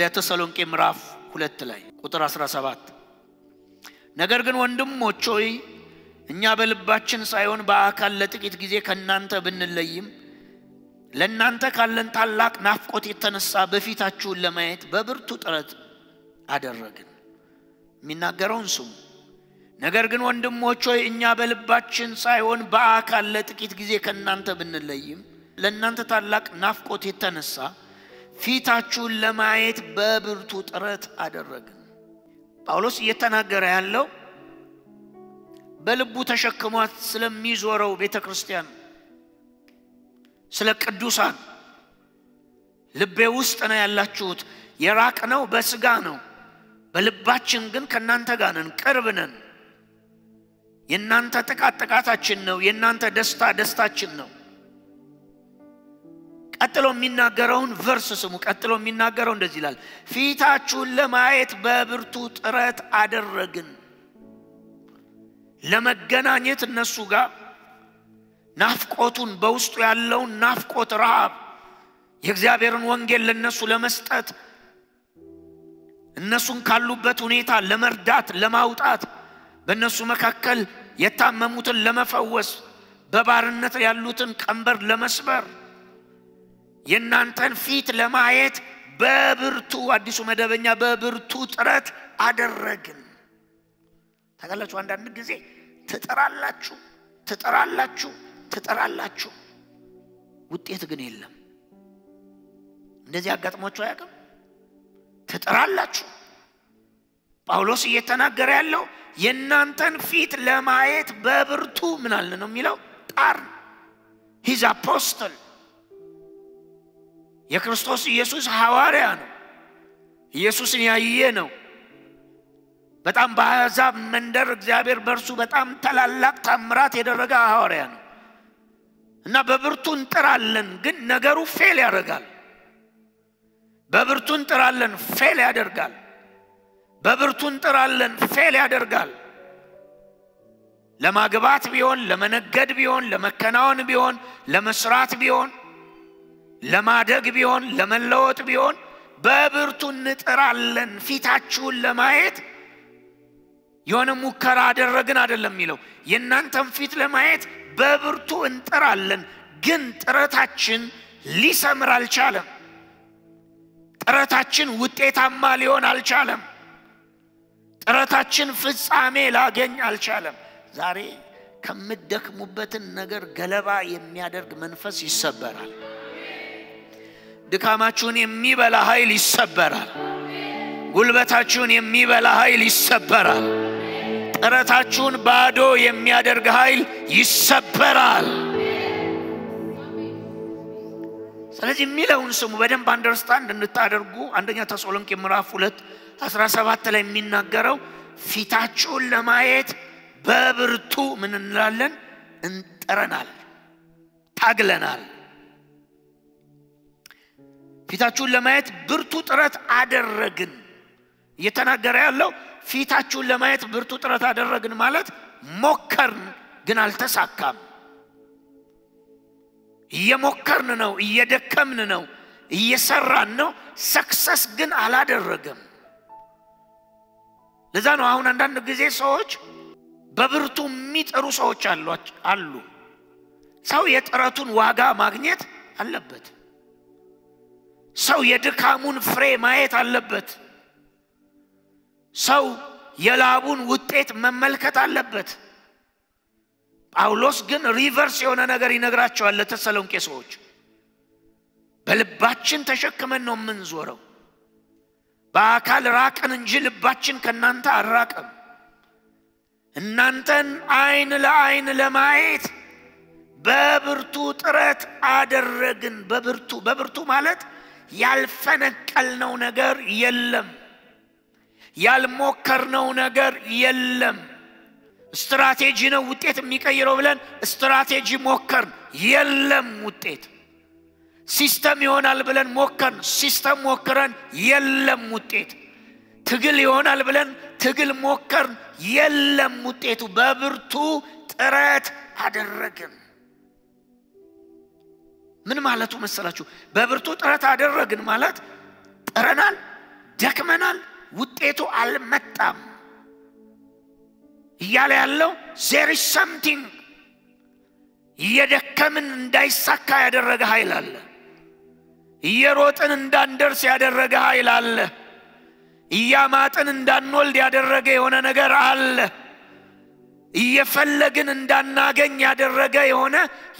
አንደኛ ተሰሎንቄ ምዕራፍ 2 ላይ ቁጥር 17 ነገር ግን ወንድሞች ሆይ እኛ በልባችን ሳይሆን በአካል ለጥቂት ጊዜ ከናንተ ብንለይም ለናንተ ካለን ታላቅ ናፍቆት የተነሳ በፊታችሁ ለማየት በብርቱ ጥረት አደረግን የሚናገረውን ስሙ ነገር ግን ወንድሞች ሆይ እኛ በልባችን ሳይሆን በአካል ለጥቂት ጊዜ ከናንተ ብንለይም ለናንተ ታላቅ ናፍቆት የተነሳ ፊታችሁን ለማየት በብርቱ ጥረት አደረግን ጳውሎስ እየተናገረ ያለው በልቡ ተሸክሟት ስለሚዞረው ቤተክርስቲያን ስለ ቅዱሳን ልቤ ውስጥ ነው ያላችሁት የራቅነው በስጋ ነው በልባችን ግን ከናንተ ጋር ነን ቅርብ ነን የናንተ ጥቃታችን ነው የናንተ ደስታችን ነው ቀጥሎ የሚናገረውን ቨርስ ስሙ ቀጥሎ የሚናገረው እንደዚህ ይላል ፊታችሁን ለማየት በብርቱ ጥረት አደረግን ለመገናኘት እነሱ ጋር ናፍቆቱን በውስጡ ያለውን ናፍቆት ረሃብ የእግዚአብሔርን ወንጌል ለነሱ ለመስጠት እነሱን ካሉበት ሁኔታ ለመርዳት ለማውጣት በእነሱ መካከል የታመሙትን ለመፈወስ በባርነት ያሉትን ቀንበር ለመስበር የናንተን ፊት ለማየት በብርቱ አዲሱ መደበኛ በብርቱ ጥረት አደረግን ታጋላችሁ አንዳንድ ጊዜ ትጠራላችሁ ውጤት ግን የለም እንደዚህ አጋጥሟችሁ አያውቅም ትጠራላችሁ ጳውሎስ እየተናገረ ያለው የናንተን ፊት ለማየት በብርቱ ምን አለ ነው የሚለው ጣር ሂዝ አፖስቶል የክርስቶስ ኢየሱስ ሐዋርያ ነው ኢየሱስን ያየ ነው በጣም በአሕዛብ መንደር እግዚአብሔር በርሱ በጣም ታላላቅ ታምራት ያደረገ ሐዋርያ ነው እና በብርቱ እንጥራለን ግን ነገሩ ፌል ያደርጋል በብርቱ እንጥራለን ፌል ያደርጋል በብርቱ እንጥራለን ፌል ያደርጋል ለማግባት ቢሆን ለመነገድ ቢሆን ለመከናወን ቢሆን ለመስራት ቢሆን ለማደግ ቢሆን ለመለወጥ ቢሆን በብርቱ እንጥራለን ፊታችሁን ለማየት የሆነ ሙከራ አደረግን አይደለም የሚለው የናንተን ፊት ለማየት በብርቱ እንጥራለን ግን ጥረታችን ሊሰምር አልቻለም ጥረታችን ውጤታማ ሊሆን አልቻለም ጥረታችን ፍጻሜ ላገኝ አልቻለም ዛሬ ከምትደክሙበትን ነገር ገለባ የሚያደርግ መንፈስ ይሰበራል ድካማችሁን የሚበላ ኃይል ይሰበራል ጉልበታችሁን የሚበላ ኃይል ይሰበራል ጥረታችሁን ባዶ የሚያደርግ ኃይል ይሰበራል ስለዚህ የሚለውን ስሙ በደንብ አንደርስታንድ እንድታደርጉ አንደኛ ተሰሎንቄ ምዕራፍ 2:17 ላይ የሚናገረው ፊታችሁን ለማየት በብርቱ ምን እንላለን እንጥረናል ታግለናል ፊታችሁን ለማየት ብርቱ ጥረት አደረግን እየተናገረ ያለው ፊታችሁን ለማየት ብርቱ ጥረት አደረግን ማለት ሞከርን ግን አልተሳካም እየሞከርን ነው እየደከምን ነው እየሰራን ነው ሰክሰስ ግን አላደረገም ለዛ ነው አሁን አንዳንድ ጊዜ ሰዎች በብርቱ የሚጥሩ ሰዎች አሉ ሰው የጥረቱን ዋጋ ማግኘት አለበት ሰው የድካሙን ፍሬ ማየት አለበት ሰው የላቡን ውጤት መመልከት አለበት ጳውሎስ ግን ሪቨርስ የሆነ ነገር ይነግራቸዋል ለተሰሎንቄ ሰዎች በልባችን ተሸክመን ነው የምንዞረው በአካል ራቅን እንጂ ልባችን ከናንተ አራቀም እናንተን አይን ለአይን ለማየት በብርቱ ጥረት አደረግን በብርቱ ማለት ያልፈነቀልነው ነገር የለም ያልሞከርነው ነገር የለም ስትራቴጂ ነው ውጤት የሚቀይረው ብለን ስትራቴጂ ሞከርን የለም ውጤት ሲስተም ይሆናል ብለን ሞከርን ሲስተም ሞክረን የለም ውጤት ትግል ይሆናል ብለን ትግል ሞከርን የለም ውጤቱ በብርቱ ጥረት አደረግን ምን ማለቱ መሰላችሁ በብርቱ ጥረት አደረግን ማለት ጥረናል ደክመናል ውጤቱ አልመጣም እያለ ያለው there is something እየደከምን እንዳይሳካ ያደረገ ኃይል አለ እየሮጥን እንዳንደርስ ያደረገ ኃይል አለ እያማጥን እንዳንወልድ ያደረገ የሆነ ነገር አለ እየፈለግን እንዳናገኝ ያደረገ የሆነ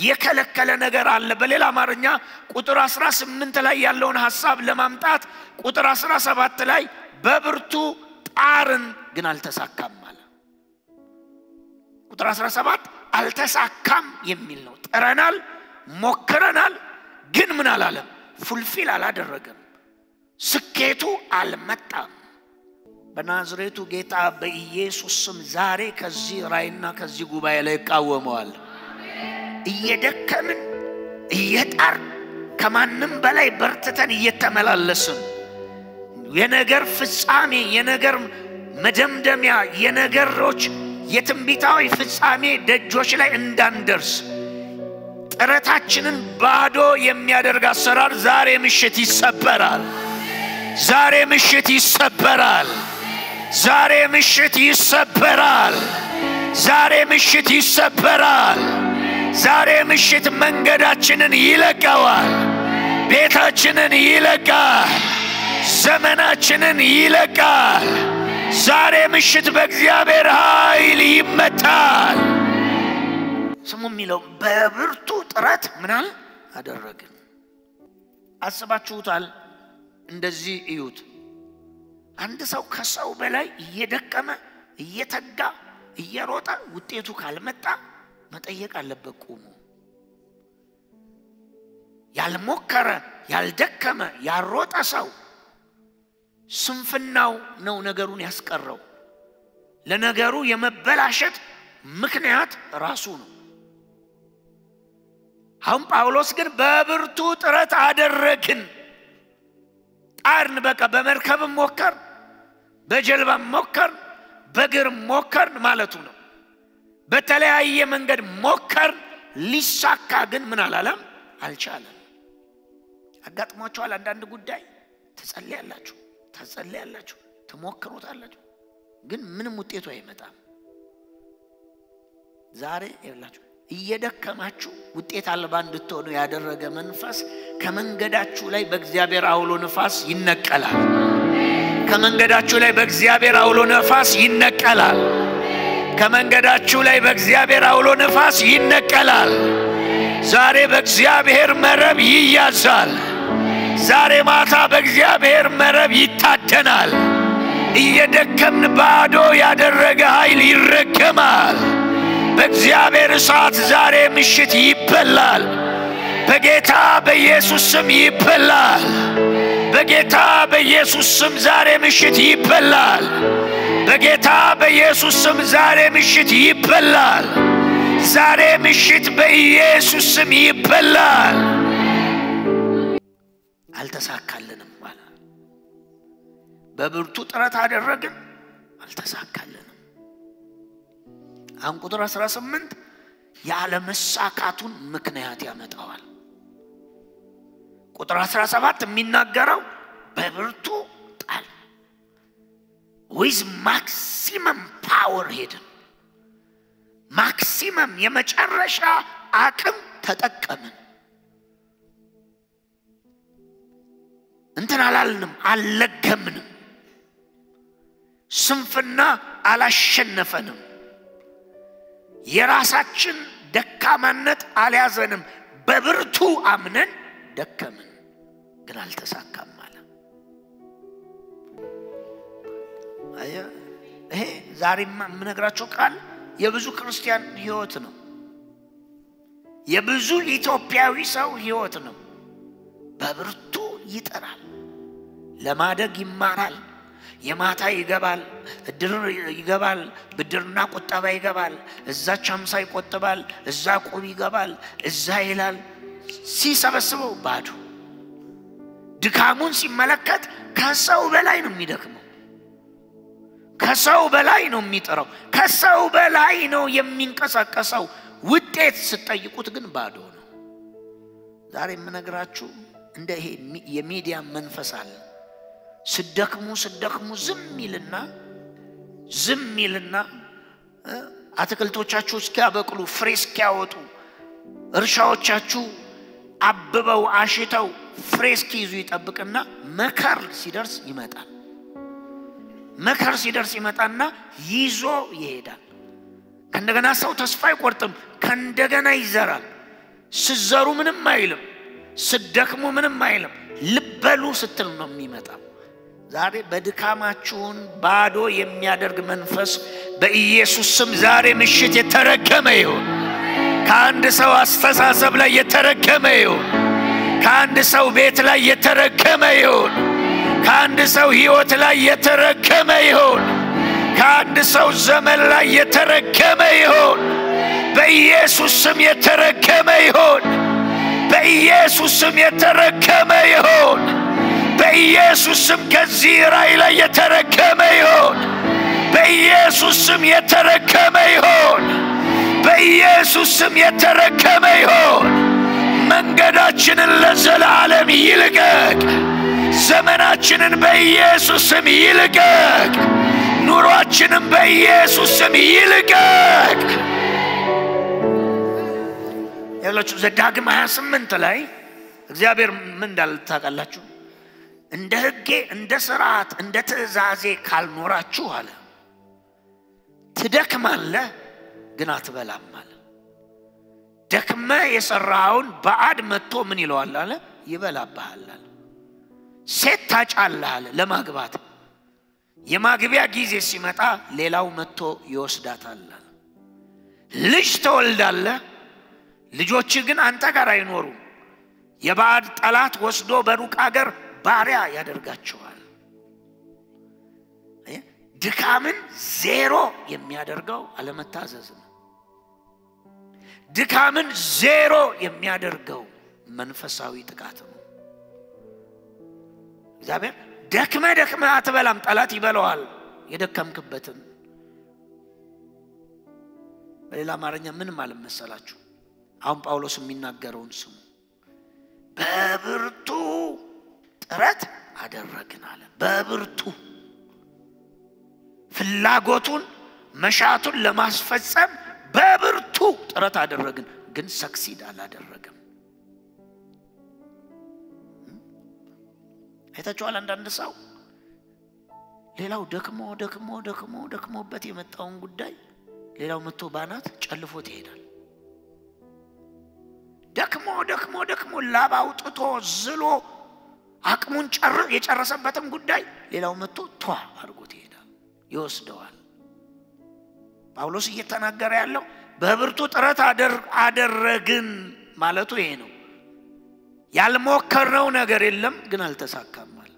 የከለከለ ነገር አለ በሌላ አማርኛ ቁጥር 18 ላይ ያለውን ሐሳብ ለማምጣት ቁጥር 17 ላይ በብርቱ ጣርን ግን አልተሳካም አለ ቁጥር 17 አልተሳካም የሚል ነው ጥረናል ሞክረናል ግን ምን አላለም ፉልፊል አላደረገም ስኬቱ አልመጣም በናዝሬቱ ጌታ በኢየሱስ ስም ዛሬ ከዚህ ራይና ከዚህ ጉባኤ ላይ ቃወመዋል እየደከምን እየጣር ከማንም በላይ በርትተን እየተመላለስን የነገር ፍጻሜ የነገር መደምደሚያ የነገሮች የትንቢታዊ ፍጻሜ ደጆች ላይ እንዳንደርስ ጥረታችንን ባዶ የሚያደርግ አሰራር ዛሬ ምሽት ይሰበራል ዛሬ ምሽት ይሰበራል ዛሬ ምሽት ይሰበራል ዛሬ ምሽት ይሰበራል ዛሬ ምሽት መንገዳችንን ይለቀዋል ቤታችንን ይለቃል ዘመናችንን ይለቃል ዛሬ ምሽት በእግዚአብሔር ኃይል ይመታል ስሙ የሚለው በብርቱ ጥረት ምናል አደረግን አስባችሁታል እንደዚህ እዩት አንድ ሰው ከሰው በላይ እየደከመ እየተጋ እየሮጠ ውጤቱ ካልመጣ መጠየቅ አለበት ቆሞ ያልሞከረ ያልደከመ ያሮጠ ሰው ስንፍናው ነው ነገሩን ያስቀረው ለነገሩ የመበላሸት ምክንያት ራሱ ነው አሁን ጳውሎስ ግን በብርቱ ጥረት አደረግን ጣርን በቃ በመርከብ ሞከር በጀልባ ሞከር በእግር ሞከር ማለቱ ነው በተለያየ መንገድ ሞከር ሊሳካ ግን ምን አላለም አልቻለም አጋጥሟቸዋል አንዳንድ ጉዳይ ተጸልያላችሁ ተሞክሩታላችሁ ግን ምንም ውጤቱ አይመጣም ዛሬ ይላችሁ እየደከማችሁ ውጤት አልባ እንድትሆኑ ያደረገ መንፈስ ከመንገዳችሁ ላይ በእግዚአብሔር አውሎ ነፋስ ይነቀላል ከመንገዳችሁ ላይ በእግዚአብሔር አውሎ ነፋስ ይነቀላል ከመንገዳችሁ ላይ በእግዚአብሔር አውሎ ነፋስ ይነቀላል ዛሬ በእግዚአብሔር መረብ ይያዛል ዛሬ ማታ በእግዚአብሔር መረብ ይታደናል እየደከምን ባዶ ያደረገ ኃይል ይረገማል በእግዚአብሔር እሳት ዛሬ ምሽት ይበላል በጌታ በኢየሱስ ስም ይበላል በጌታ በኢየሱስ ስም ዛሬ ምሽት ይበላል በጌታ በኢየሱስ ስም ዛሬ ምሽት ይበላል ዛሬ ምሽት በኢየሱስ ስም ይበላል አልተሳካልንም ማለት በብርቱ ጥረት አደረግን አልተሳካልንም አሁን ቁጥር 18 ያለ መሳካቱን ምክንያት ያመጣዋል ቁጥር 17 የሚናገረው በብርቱ ጣል with maximum power ሄድን maximum የመጨረሻ አቅም ተጠቀምን እንትን አላልንም አልለገምንም ስንፍና አላሸነፈንም የራሳችን ደካማነት አልያዘንም በብርቱ አምነን ደከምን ግን አልተሳካም ማለት ይሄ ዛሬማ ምነግራችሁ ቃል የብዙ ክርስቲያን ህይወት ነው የብዙ ኢትዮጵያዊ ሰው ህይወት ነው በብርቱ ይጠራል ለማደግ ይማራል የማታ ይገባል እድር ይገባል ብድርና ቁጠባ ይገባል እዛ ቻምሳ ይቆጥባል እዛ ቁብ ይገባል እዛ ይላል ሲሰበስበው ባዶ ድካሙን ሲመለከት ከሰው በላይ ነው የሚደክመው ከሰው በላይ ነው የሚጠራው ከሰው በላይ ነው የሚንቀሳቀሰው ውጤት ሲጠይቁት ግን ባዶ ነው ዛሬ ምነግራችሁ እንደ ይሄ የሚዲያ መንፈስ አለ ስደክሙ ዝም ይልና አትክልቶቻችሁ እስኪያበቅሉ ፍሬ እስኪያወጡ እርሻዎቻችሁ አብበው አሽተው ፍሬ እስኪይዙ ይጠብቅና መከር ሲደርስ ይመጣና ይዞ ይሄዳል። ከእንደገና ሰው ተስፋ አይቆርጥም፣ ከእንደገና ይዘራል። ስዘሩ ምንም አይልም፣ ስደክሙ ምንም አይልም፣ ልበሉ ስትል ነው የሚመጣው። ዛሬ በድካማችሁን ባዶ የሚያደርግ መንፈስ በኢየሱስ ስም ዛሬ ምሽት የተረገመ ይሁን። ከአንድ ሰው አስተሳሰብ ላይ የተረገመ ይሁን። ከአንድ ሰው ቤት ላይ የተረገመ ይሁን። ከአንድ ሰው ሕይወት ላይ የተረገመ ይሁን። ከአንድ ሰው ዘመን ላይ የተረገመ ይሁን። በኢየሱስ ስም የተረገመ ይሁን። በኢየሱስ ስም የተረገመ ይሁን። በኢየሱስ ስም ከዚህ ራእይ ላይ የተረገመ ይሁን። በኢየሱስ ስም የተረገመ ይሁን። በኢየሱስ ስም የተረገመ ይሁን። መንገዳችንን ለዘላለም ይልቀቅ። ዘመናችንን በኢየሱስ ስም ይልቀቅ። ኑሯችንን በኢየሱስ ስም ይልቀቅ። ያላችሁ ዘዳግም 28 ላይ እግዚአብሔር ምን እንዳለ ታውቃላችሁ? እንደ ሕጌ እንደ ሥርዓት እንደ ትእዛዜ ካልኖራችሁ አለ ትደክማለህ ግን አትበላም አለ። ደክመ የሰራውን ባዕድ መጥቶ ምን ይለዋል አለ? ይበላብሃል አለ። ሴት ታጫለህ አለ ለማግባት። የማግቢያ ጊዜ ሲመጣ ሌላው መጥቶ ይወስዳታል አለ። ልጅ ተወልዳለህ፣ ልጆች ግን አንተ ጋር አይኖሩም። የባዕድ ጠላት ወስዶ በሩቅ አገር ባሪያ ያደርጋቸዋል። ድካምን ዜሮ የሚያደርገው አለመታዘዝ ነው። ድካምን ዜሮ የሚያደርገው መንፈሳዊ ጥቃት ነው። እግዚአብሔር ደክመ አትበላም፣ ጠላት ይበላዋል የደከምክበትን። በሌላ አማርኛ ምን ማለት መሰላችሁ? አሁን ጳውሎስ የሚናገረውን ስሙ። በብርቱ ጥረት አደረግን አለ። በብርቱ ፍላጎቱን መሻቱን ለማስፈጸም በብርቱ ጥረት አደረግን፣ ግን ሰክሲድ አላደረገም። አይታችኋል? አንዳንድ ሰው ሌላው ደክሞበት የመጣውን ጉዳይ ሌላው መጥቶ ባናት ጨልፎት ይሄዳል። ደክሞ ላብ አውጥቶ ዝሎ አቅሙን የጨረሰበትም ጉዳይ ሌላው መጥቶ ቷ አድርጎት ይሄዳል፣ ይወስደዋል። ጳውሎስ እየተናገረ ያለው በብርቱ ጥረት አደረግን ማለቱ ይሄ ነው። ያልሞከርነው ነገር የለም ግን አልተሳካም ማለት።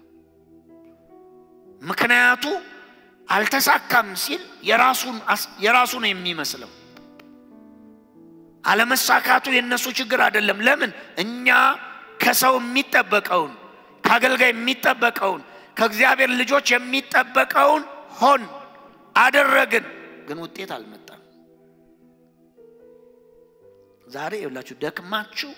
ምክንያቱ አልተሳካም ሲል የራሱን የሚመስለው አለመሳካቱ የነሱ ችግር አይደለም። ለምን? እኛ ከሰው የሚጠበቀውን ከአገልጋይ የሚጠበቀውን ከእግዚአብሔር ልጆች የሚጠበቀውን ሆን አደረግን፣ ግን ውጤት አልመጣም። ዛሬ ይኸውላችሁ ደክማችሁ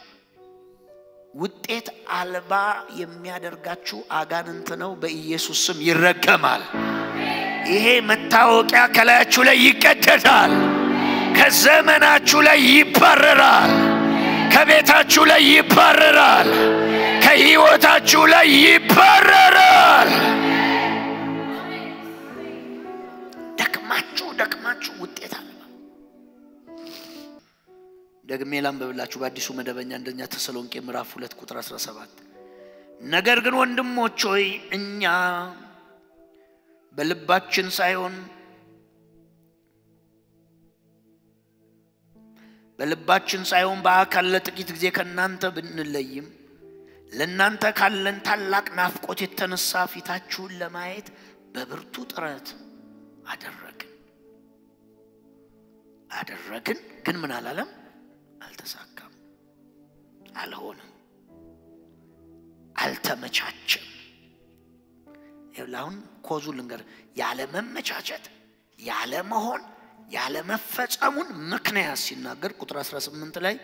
ውጤት አልባ የሚያደርጋችሁ አጋንንት ነው። በኢየሱስ ስም ይረገማል። ይሄ መታወቂያ ከላያችሁ ላይ ይቀደዳል። ከዘመናችሁ ላይ ይባረራል። ከቤታችሁ ላይ ይባረራል። ከሕይወታችሁ ላይ ይባረራል። ደክማችሁ ውጤት አልባ። ደግሜ ላንብብላችሁ በአዲሱ መደበኛ አንደኛ ተሰሎንቄ ምዕራፍ 2 ቁጥር 17 ነገር ግን ወንድሞች ሆይ እኛ በልባችን ሳይሆን በአካል ለጥቂት ጊዜ ከናንተ ብንለይም ለናንተ ካለን ታላቅ ናፍቆት የተነሳ ፊታችሁን ለማየት በብርቱ ጥረት አደረግን ግን ምን አላለም? አልተሳካም፣ አልሆነም፣ አልተመቻቸም። ይኸውልህ ኮዙ ልንገር፣ ያለ መመቻቸት ያለ መሆን ያለ መፈጸሙን ምክንያት ሲናገር ቁጥር 18 ላይ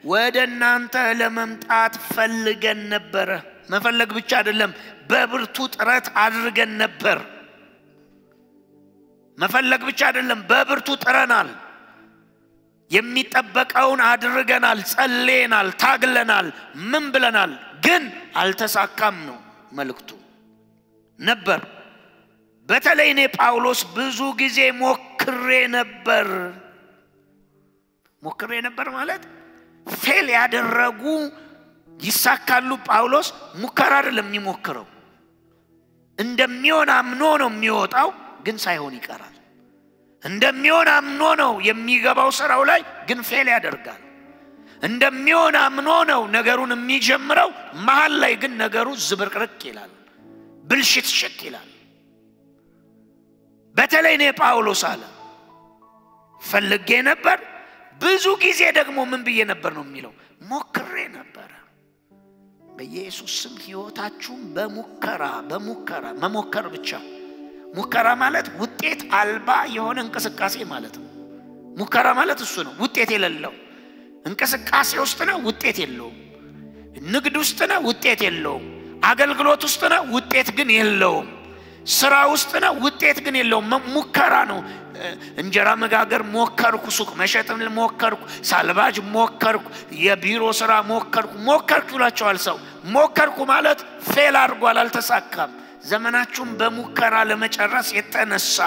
ወደ እናንተ ለመምጣት ፈልገን ነበረ መፈለግ ብቻ አይደለም በብርቱ ጥረት አድርገን ነበር መፈለግ ብቻ አይደለም በብርቱ ጥረናል የሚጠበቀውን አድርገናል ጸልየናል ታግለናል ምን ብለናል ግን አልተሳካም ነው መልእክቱ ነበር በተለይ እኔ ጳውሎስ ብዙ ጊዜ ሞክሬ ነበር ማለት ፌል ያደረጉ ይሳካሉ ጳውሎስ ሙከራ አይደለም የሚሞክረው እንደሚሆን አምኖ ነው የሚወጣው ግን ሳይሆን ይቀራል እንደሚሆን አምኖ ነው የሚገባው ስራው ላይ ግን ፌል ያደርጋል እንደሚሆን አምኖ ነው ነገሩን የሚጀምረው መሃል ላይ ግን ነገሩ ዝብርቅርቅ ይላል ብልሽት ይላል በተለይ እኔ ጳውሎስ አለ ፈልጌ ነበር ብዙ ጊዜ ደግሞ ምን ብዬ ነበር ነው የሚለው ሞክሬ ነበር በኢየሱስ ስም ሕይወታችሁን በሙከራ መሞከር ብቻ ሙከራ ማለት ውጤት አልባ የሆነ እንቅስቃሴ ማለት ነው ሙከራ ማለት እሱ ነው ውጤት የሌለው እንቅስቃሴ ውስጥ ነው ውጤት የለውም ንግድ ውስጥ ነው ውጤት የለውም አገልግሎት ውስጥ ነው ውጤት ግን የለውም ስራ ውስጥ ነው ውጤት ግን የለውም ሙከራ ነው እንጀራ መጋገር ሞከርኩ ሱቅ መሸጥም ሞከርኩ ሳልባጅ ሞከርኩ የቢሮ ስራ ሞከርኩ ይላቸዋል ሰው ሞከርኩ ማለት ፌል አድርጓል አልተሳካም ዘመናችሁን በሙከራ ለመጨረስ የተነሳ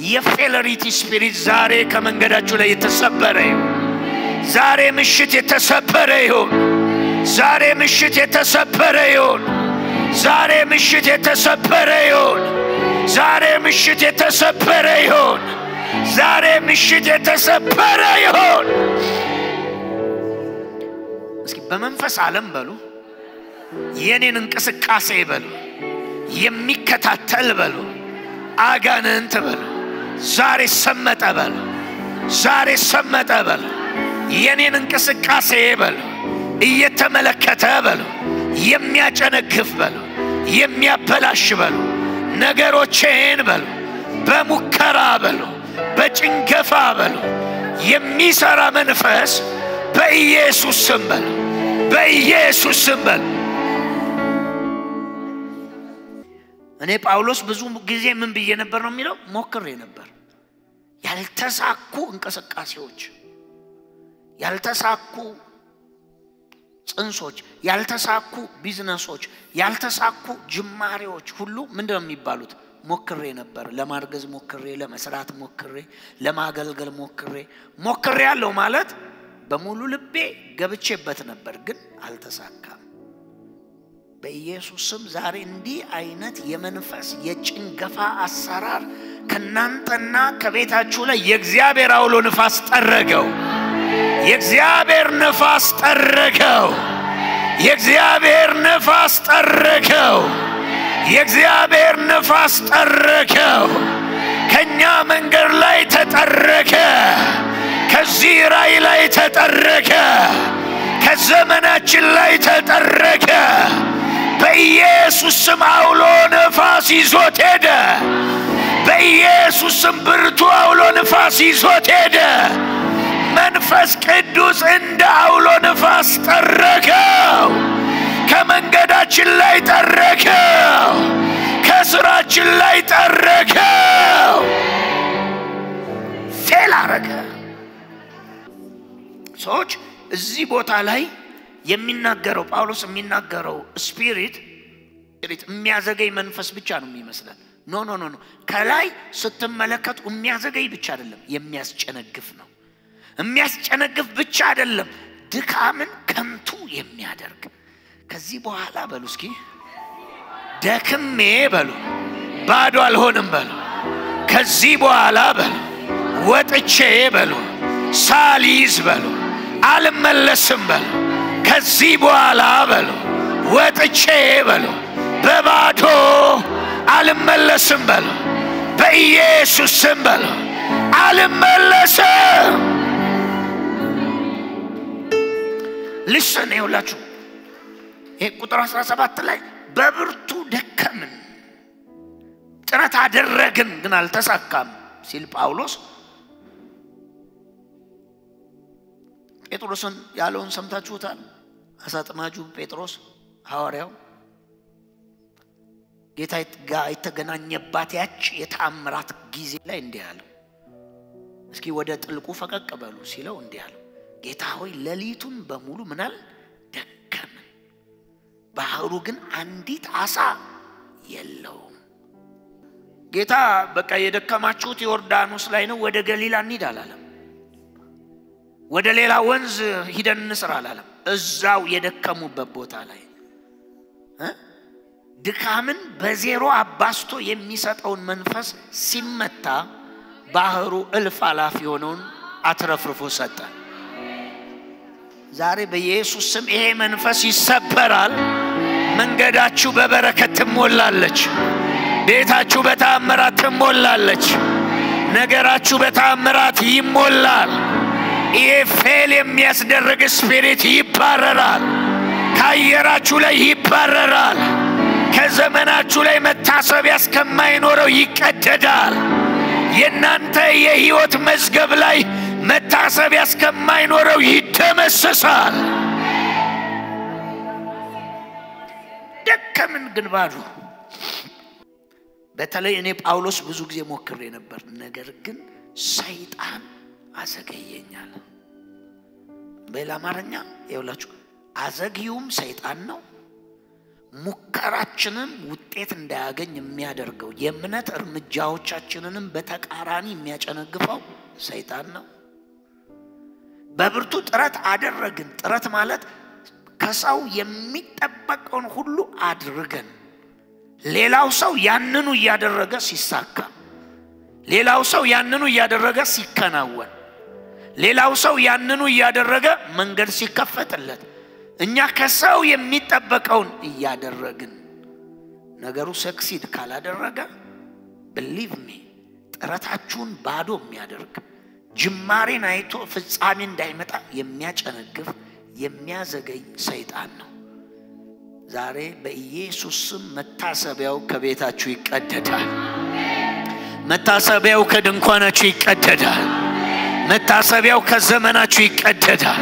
የፌለሪቲ ስፒሪት ዛሬ ከመንገዳችሁ ላይ የተሰበረ ይሁን ዛሬ ምሽት የተሰበረ ይሁን ዛሬ ምሽት የተሰበረ ይሁን ዛሬ ምሽት የተሰበረ ይሁን ዛሬ ምሽት የተሰበረ ይሁን ዛሬ ምሽት የተሰበረ ይሁን እስኪ በመንፈስ ዓለም በሉ የኔን እንቅስቃሴ በሉ የሚከታተል በሉ አጋንንት በሉ ዛሬ ሰመጠ በሉ ዛሬ ሰመጠ በሉ የኔን እንቅስቃሴ በሉ እየተመለከተ በሉ የሚያጨነግፍ በሉ የሚያበላሽ በሉ ነገሮችን በሉ በሙከራ በሉ በጭንገፋ በሉ የሚሰራ መንፈስ በኢየሱስ ስም በሉ በኢየሱስ ስም በሉ እኔ ጳውሎስ ብዙ ጊዜ ምን ብዬ ነበር ነው የሚለው ሞክሬ ነበር ያልተሳኩ እንቅስቃሴዎች ያልተሳኩ ጽንሶች ያልተሳኩ ቢዝነሶች ያልተሳኩ ጅማሬዎች ሁሉ ምንድነው የሚባሉት ሞክሬ ነበር ለማርገዝ ሞክሬ ለመስራት ሞክሬ ለማገልገል ሞክሬ ያለው ማለት በሙሉ ልቤ ገብቼበት ነበር ግን አልተሳካም በኢየሱስ ስም ዛሬ እንዲህ አይነት የመንፈስ የጭንገፋ አሰራር ከናንተና ከቤታችሁ ላይ የእግዚአብሔር አውሎ ንፋስ ጠረገው የእግዚአብሔር ንፋስ ጠረገው የእግዚአብሔር ንፋስ ጠረገው የእግዚአብሔር ንፋስ ጠረገው ከኛ መንገድ ላይ ተጠረገ ከዚህ ራእይ ላይ ተጠረገ ከዘመናችን ላይ ተጠረገ በኢየሱስ ስም አውሎ ንፋስ ይዞት ሄደ በኢየሱስ ስም ብርቱ አውሎ ንፋስ ይዞት ሄደ መንፈስ ቅዱስ እንደ አውሎ ንፋስ ጠረገው ከመንገዳችን ላይ ጠረገው ከስራችን ላይ ጠረገው ፌል አረገ ሰዎች እዚህ ቦታ ላይ የሚናገረው ጳውሎስ የሚናገረው ስፒሪት የሚያዘገይ መንፈስ ብቻ ነው የሚመስለን ኖ ከላይ ስትመለከቱ የሚያዘገይ ብቻ አይደለም የሚያስጨነግፍ ነው የሚያስጨነግፍ ብቻ አይደለም ድካምን ከንቱ የሚያደርግ ከዚህ በኋላ በሉ እስኪ ደክሜ በሉ ባዶ አልሆንም በሉ ከዚህ በኋላ በሉ ወጥቼ በሉ ሳሊዝ በሉ አልመለስም በሉ ከዚህ በኋላ በሉ ወጥቼ በሉ በባዶ አልመለስም በሉ በኢየሱስ ስም በሉ አልመለስም ልስን ይውላችሁ ይሄ ቁጥር 17 ላይ በብርቱ ደከምን ጥረት አደረግን ግን አልተሳካም ሲል ጳውሎስ ጴጥሮስን ያለውን ሰምታችሁታል አሳጥማጁ ጴጥሮስ ሐዋርያው ጌታ ጋር የተገናኘባት ያች የተአምራት ጊዜ ላይ እንዲህ አለው እስኪ ወደ ጥልቁ ፈቀቅ በሉ ሲለው እንዲህ አለው ጌታ ሆይ ሌሊቱን በሙሉ ምናል ደከመን ባህሩ ግን አንዲት አሳ የለውም ጌታ በቃ የደከማችሁት ዮርዳኖስ ላይ ነው ወደ ገሊላ እንሂድ አላለም ወደ ሌላ ወንዝ ሂደን እንስራ አላለም እዛው የደከሙበት ቦታ ላይ ድካምን በዜሮ አባስቶ የሚሰጠውን መንፈስ ሲመታ ባህሩ እልፍ አላፍ የሆነውን አትረፍርፎ ሰጠ ዛሬ በኢየሱስ ስም ይሄ መንፈስ ይሰበራል መንገዳችሁ በበረከት ትሞላለች ቤታችሁ በተአምራት ትሞላለች ነገራችሁ በተአምራት ይሞላል ይሄ ፌል የሚያስደርግ ስፒሪት ይባረራል ካየራችሁ ላይ ይባረራል ከዘመናችሁ ላይ መታሰቢያ እስከማይኖረው ይቀደዳል የናንተ የህይወት መዝገብ ላይ መታሰቢያ እስከማይኖረው ይደመሰሳል ደከምን ግን ባዶ በተለይ እኔ ጳውሎስ ብዙ ጊዜ ሞክሬ ነበር ነገር ግን ሰይጣን አዘገየኛል በላማረኛ ይውላችሁ አዘግዩም ሰይጣን ነው ሙከራችንን ውጤት እንዳያገኝ የሚያደርገው የእምነት እርምጃዎቻችንንም በተቃራኒ የሚያጨነግፈው ሰይጣን ነው በብርቱ ጥረት አደረግን ጥረት ማለት ከሰው የሚጠበቀውን ሁሉ አድርገን ሌላው ሰው ያንኑ ያደረገ ሲሳካ ሌላው ሰው ያንኑ ያደረገ ሲከናወን ሌላው ሰው ያንኑ ያደረገ መንገድ ሲከፈትለት እኛ ከሰው የሚጠበቀውን ያደረግን ነገሩ ሰክሲድ ካላደረገ believe me ጥረታችሁን ባዶ የሚያደርግ ጅማሬን አይቶ ፍጻሜ እንዳይመጣ የሚያጨነግፍ የሚያዘገይ ሰይጣን ነው ዛሬ በኢየሱስ ስም መታሰቢያው ከቤታችሁ ይቀደዳል መታሰቢያው ከድንኳናችሁ ይቀደዳል መታሰቢያው ከዘመናችሁ ይቀደዳል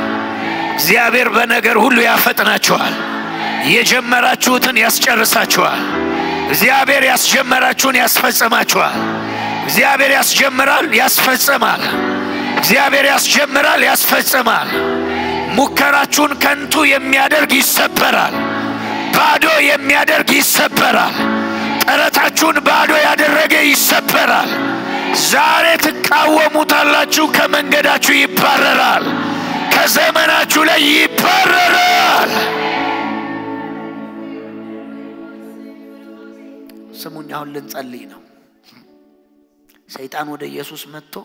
እግዚአብሔር በነገር ሁሉ ያፈጥናችኋል የጀመራችሁትን ያስጨርሳችኋል እግዚአብሔር ያስጀመራችሁን ያስፈጽማችኋል እግዚአብሔር ያስጀምራል ያስፈጽማል እግዚአብሔር ያስጀምራል ያስፈጽማል ሙከራችሁን ከንቱ የሚያደርግ ይሰበራል ባዶ የሚያደርግ ይሰበራል ጥረታችሁን ባዶ ያደረገ ይሰበራል ዛሬ ትቃወሙታላችሁ ከመንገዳችሁ ይባረራል ከዘመናችሁ ላይ ይባረራል ስሙኝ አሁን ልንጸልይ ነው ሰይጣን ወደ ኢየሱስ መጥቶ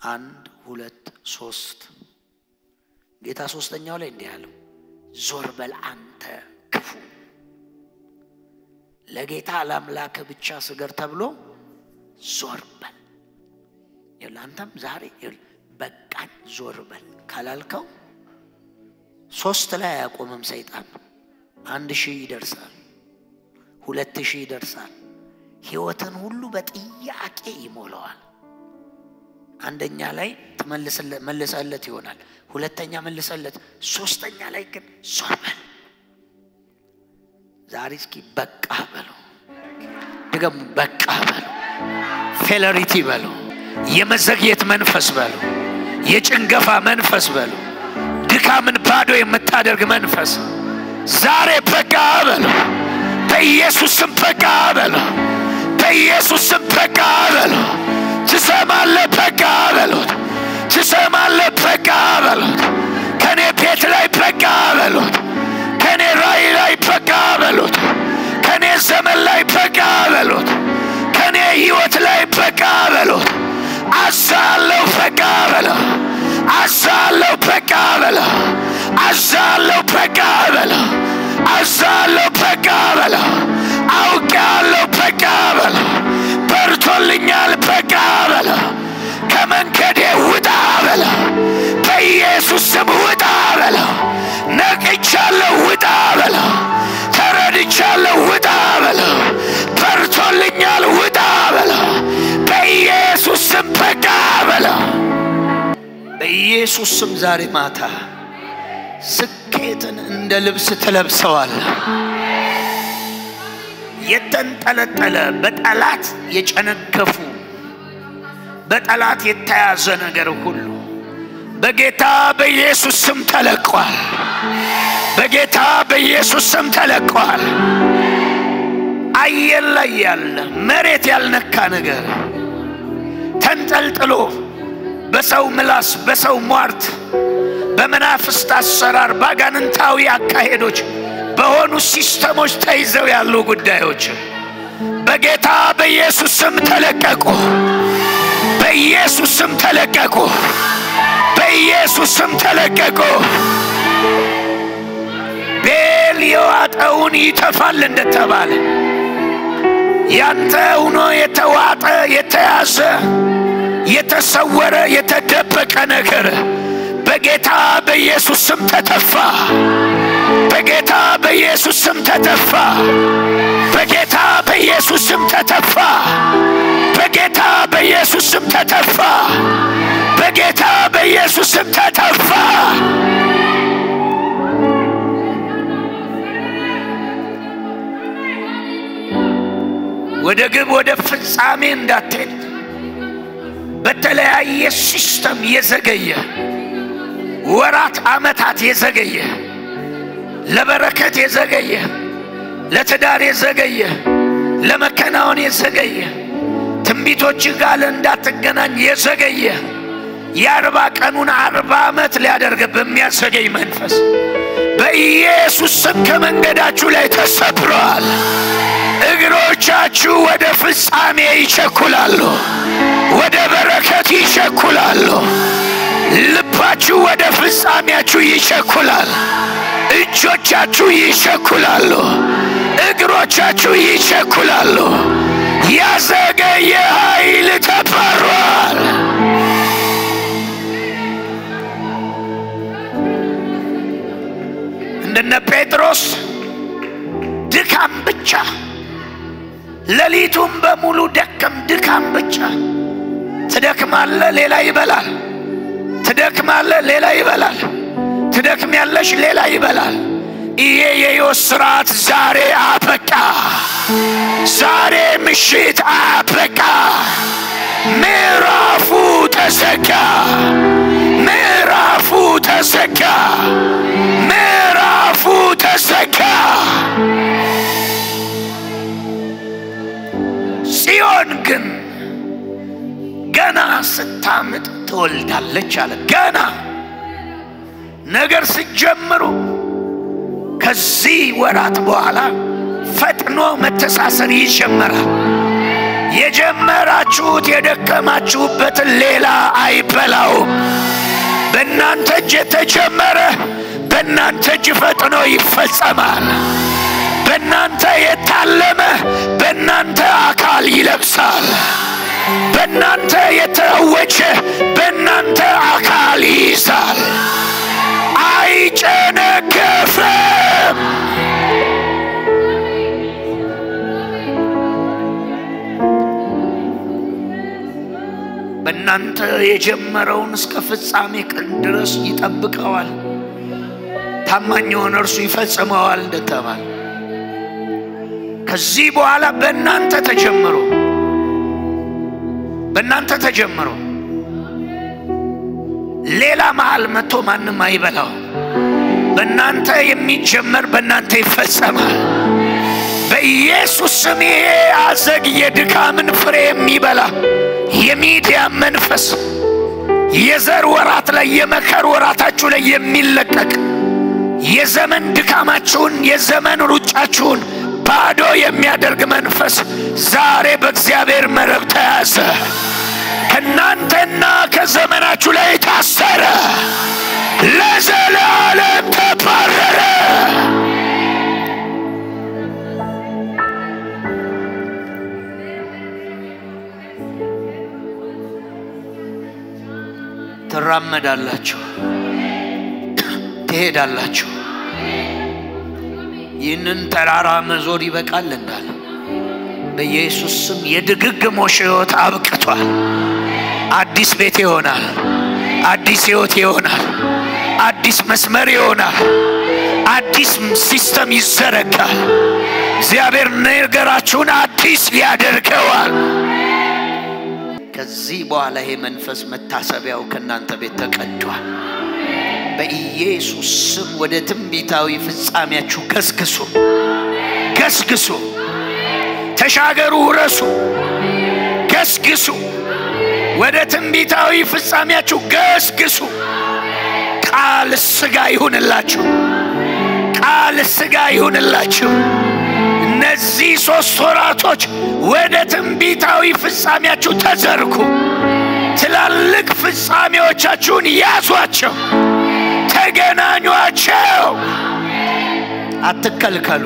1 2 3 ጌታ ሶስተኛው ላይ እንዲህ አለው ዞር በል አንተ ክፉ ለጌታ ለአምላክ ብቻ ስገድ ተብሎ ዞር በል ይላንተም ዛሬ በቃኝ ዞር በል ካላልከው 3 ላይ ያቆመም ሰይጣን 1000 ይደርሳል 2000 ይደርሳል ህይወትን ሁሉ በጥያቄ ይሞላዋል አንደኛ ላይ መልሰለት ይሆናል ሁለተኛ መልሰለት ሶስተኛ ላይ ግን ዞር በል ዛሬ እስኪ በቃ በሉ ደገም በቃ በሉ ፌለሪቲ በሉ የመዘግየት መንፈስ በሉ የጭንገፋ መንፈስ በሉ ድካምን ባዶ የምታደርግ መንፈስ ዛሬ በቃ በሉ በኢየሱስ ስም በቃ በሉ በኢየሱስ ስም በቃ በሉ ትሰማለህ በቃ በሉት ትሰማለህ በቃ በሉት ከኔ ቤት ላይ በቃ በሉት ከኔ ራእይ ላይ በቃ በሉት ከኔ ዘመን ላይ በቃ በሉት ከኔ ህይወት ላይ በቃ በሉት አዛለው በቃ በለው አዛለው በቃ በለው አዛለው በቃ በለው አዛለው በቃ በለው አውቃለሁ በቃ በለው በርቶልኛል በቃ በለው ከመንገዴ ውጣ በለው በኢየሱስ ስም ውጣ በለው ነቅቻለሁ ውጣ በለው ተረድቻለሁ ውጣ በለው በርቶልኛል ውጣ በለው በኢየሱስ ስም በቃ በለው በኢየሱስ ስም ዛሬ ማታ ስኬትን እንደ ልብስ ተለብሰዋል የተንጠለጠለ በጠላት የጨነገፉ በጠላት የተያዘ ነገር ሁሉ በጌታ በኢየሱስ ስም ተለቋል። በጌታ በኢየሱስ ስም ተለቋል። አየር ላይ ያለ መሬት ያልነካ ነገር ተንጠልጥሎ በሰው ምላስ በሰው ሟርት በመናፍስት አሰራር ባጋንንታዊ አካሄዶች በሆኑ ሲስተሞች ተይዘው ያሉ ጉዳዮች በጌታ በኢየሱስ ስም ተለቀቁ። በኢየሱስ ስም ተለቀቁ። በኢየሱስ ስም ተለቀቁ። ቤል የዋጠውን ይተፋል እንደተባለ ያንተ ሆኖ የተዋጠ የተያዘ የተሰወረ የተደበቀ ነገር በጌታ በኢየሱስ ስም ተተፋ። በጌታ በኢየሱስ ስም ተተፋ። በጌታ በኢየሱስ ስም ተተፋ። በጌታ በኢየሱስ ስም ተተፋ። በጌታ በኢየሱስ ስም ተተፋ። ወደ ግብ ወደ ፍጻሜ እንዳትሄድ በተለያየ ሲስተም የዘገየ ወራት አመታት የዘገየ ለበረከት የዘገየ ለትዳር የዘገየ ለመከናወን የዘገየ ትንቢቶች ጋር እንዳትገናኝ የዘገየ የ40 ቀኑን 40 አመት ሊያደርግ በሚያዘገይ መንፈስ በኢየሱስ ስም ከመንገዳችሁ ላይ ተሰብሯል። እግሮቻችሁ ወደ ፍጻሜ ይቸኩላሉ። ወደ በረከት ይቸኩላሉ። ልባችሁ ወደ ፍጻሜያችሁ ይቸኩላል። እጆቻችሁ ይቸኩላሉ። እግሮቻችሁ ይቸኩላሉ። ያዘገየ ኃይል ተባሯል። እንደነ ጴጥሮስ ድካም ብቻ ሌሊቱን በሙሉ ደከም ድካም ብቻ ትደክማለህ ሌላ ይበላል። ትደክማለህ ሌላ ይበላል። ትደክሚያለሽ ሌላ ይበላል። ይሄ የሕይወት ስርዓት ዛሬ አበቃ። ዛሬ ምሽት አበቃ። ምዕራፉ ተዘጋ። ምዕራፉ ተዘጋ። ምዕራፉ ተዘጋ። ጽዮን ግን ገና ስታምጥ ትወልዳለች አለ። ገና ነገር ሲጀምሩ ከዚህ ወራት በኋላ ፈጥኖ መተሳሰር ይጀምራል። የጀመራችሁት የደከማችሁበት ሌላ አይበላው። በእናንተ እጅ የተጀመረ በእናንተ እጅ ፈጥኖ ይፈጸማል። በእናንተ የታለመ በእናንተ አካል ይለብሳል። በእናንተ የተወጀ በእናንተ አካል ይይዛል። አይጨነገፍም። በእናንተ የጀመረውን እስከ ፍጻሜ ቀን ድረስ ይጠብቀዋል። ታማኝ የሆነ እርሱ ይፈጽመዋል እንደተባለ ከዚህ በኋላ በእናንተ ተጀምሮ ሌላ መሃል መጥቶ ማንም አይበላው። በእናንተ የሚጀመር በእናንተ ይፈጸማል። በኢየሱስ ስም አዘግ የድካምን ፍሬ የሚበላ የሚዲያ መንፈስ የዘር ወራት ላይ የመከር ወራታችሁ ላይ የሚለቀቅ የዘመን ድካማችሁን የዘመን ሩጫችሁን ባዶ የሚያደርግ መንፈስ ዛሬ በእግዚአብሔር መረብ ተያዘ። ከናንተና ከዘመናችሁ ላይ ታሰረ። ለዘላለም ተባረረ። ትራመዳላችሁ፣ ትሄዳላችሁ። ይህንን ተራራ መዞር ይበቃል እንዳለ በኢየሱስ ስም የድግግሞሽ ሕይወት አብቅቷል። አዲስ ቤት ይሆናል። አዲስ ሕይወት ይሆናል። አዲስ መስመር ይሆናል። አዲስ ሲስተም ይዘረጋል። እግዚአብሔር ነገራችሁን አዲስ ያደርገዋል። ከዚህ በኋላ ይሄ መንፈስ መታሰቢያው ከናንተ ቤት ተቀዷል። በኢየሱስ ስም ወደ ትንቢታዊ ፍጻሜያችሁ ገስግሱ፣ ገስግሱ፣ ተሻገሩ፣ ውረሱ፣ ገስግሱ። ወደ ትንቢታዊ ፍጻሜያችሁ ገስግሱ። ቃል ሥጋ ይሁንላችሁ፣ ቃል ሥጋ ይሁንላችሁ። እነዚህ 3 ወራቶች ወደ ትንቢታዊ ፍጻሜያችሁ ተዘርጉ። ትላልቅ ፍጻሜዎቻችሁን ያዟቸው፣ ተገናኟቸው። አትከልከሉ፣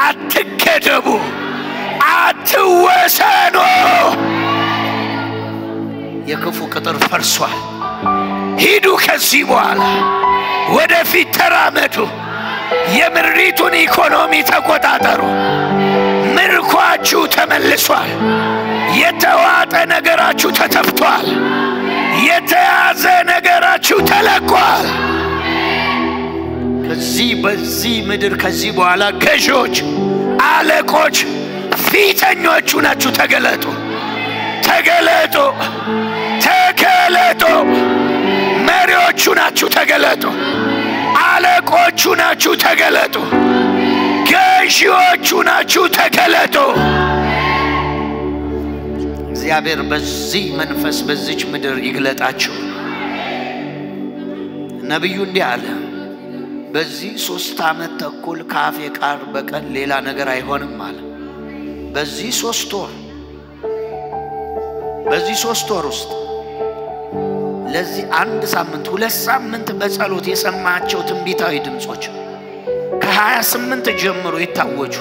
አትገደቡ፣ አትወሰኑ። የክፉ ቅጥር ፈርሷል። ሂዱ፣ ከዚህ በኋላ ወደፊት ተራመዱ። የምድሪቱን ኢኮኖሚ ተቆጣጠሩ። ምርኳችሁ ተመልሷል። የተዋጠ ነገራችሁ ተተፍቷል። የተያዘ ነገራችሁ ተለቋል። በዚህ ምድር ከዚህ በኋላ ገዢዎች፣ አለቆች፣ ፊተኞቹ ናችሁ። ተገለጡ፣ ተገለጡ፣ ተገለጡ። መሪዎቹ ናችሁ። ተገለጡ። አለቆቹ ናችሁ። ተገለጡ። ገዢዎቹ ናችሁ። ተገለጡ። እግዚአብሔር በዚህ መንፈስ በዚች ምድር ይግለጣችሁ። ነብዩ እንዲህ አለ፣ በዚህ 3 ዓመት ተኩል ካፌ ቃል በቀር ሌላ ነገር አይሆንም አለ። በዚህ 3 ወር ውስጥ ለዚህ 1 ሳምንት 2 ሳምንት በጸሎት የሰማቸው ትንቢታዊ ድምጾች ከ28 ጀምሮ ይታወጁ።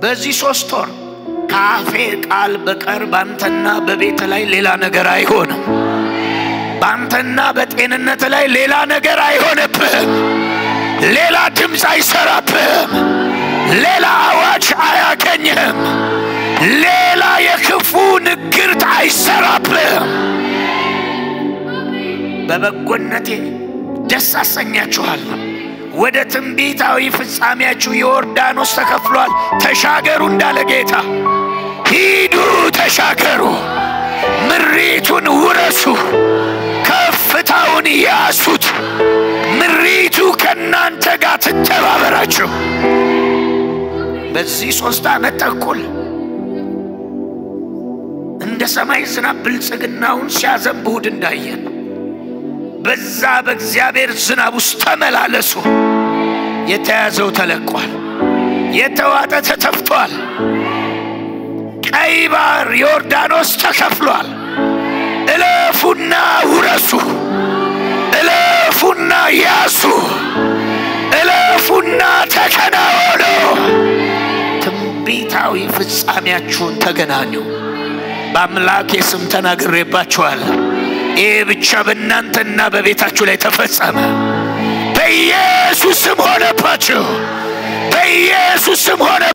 በዚህ 3 ወር ካፌ ቃል በቀር ባንተና በቤት ላይ ሌላ ነገር አይሆንም። ባንተና በጤንነት ላይ ሌላ ነገር አይሆንብህም። ሌላ ድምጽ አይሰራብህም። ሌላ አዋጅ አያገኝህም። ሌላ የክፉ ንግርት አይሰራብህም። በበጎነቴ ደስ አሰኛችኋለሁ። ወደ ትንቢታዊ ፍጻሜያችሁ ዮርዳኖስ ተከፍሏል። ተሻገሩ እንዳለ ጌታ ሂዱ፣ ተሻገሩ፣ ምሪቱን ውረሱ፣ ከፍታውን ያሱት። ምሪቱ ከናንተ ጋር ተተባበራችሁ። በዚህ 3 ዓመት ተኩል እንደ ሰማይ ዝናብ ብልጽግናውን ሲያዘንብሁት እንዳየን በዛ በእግዚአብሔር ዝናብ ውስጥ ተመላለሱ። የተያዘው ተለቋል። የተዋጠ ተተፍቷል። ቀይ ባህር ዮርዳኖስ ተከፍሏል። እለፉና ውረሱ፣ እለፉና ያሱ፣ እለፉና ተከናወኑ። ትንቢታዊ ፍጻሜያችሁን ተገናኙ። በአምላኬ ስም ተናግሬባችኋለሁ። ይሄ ብቻ በእናንተና በቤታችሁ ላይ ተፈጸመ። በኢየሱስ ስም ሆነባችሁ። በኢየሱስ ስም ሆነ።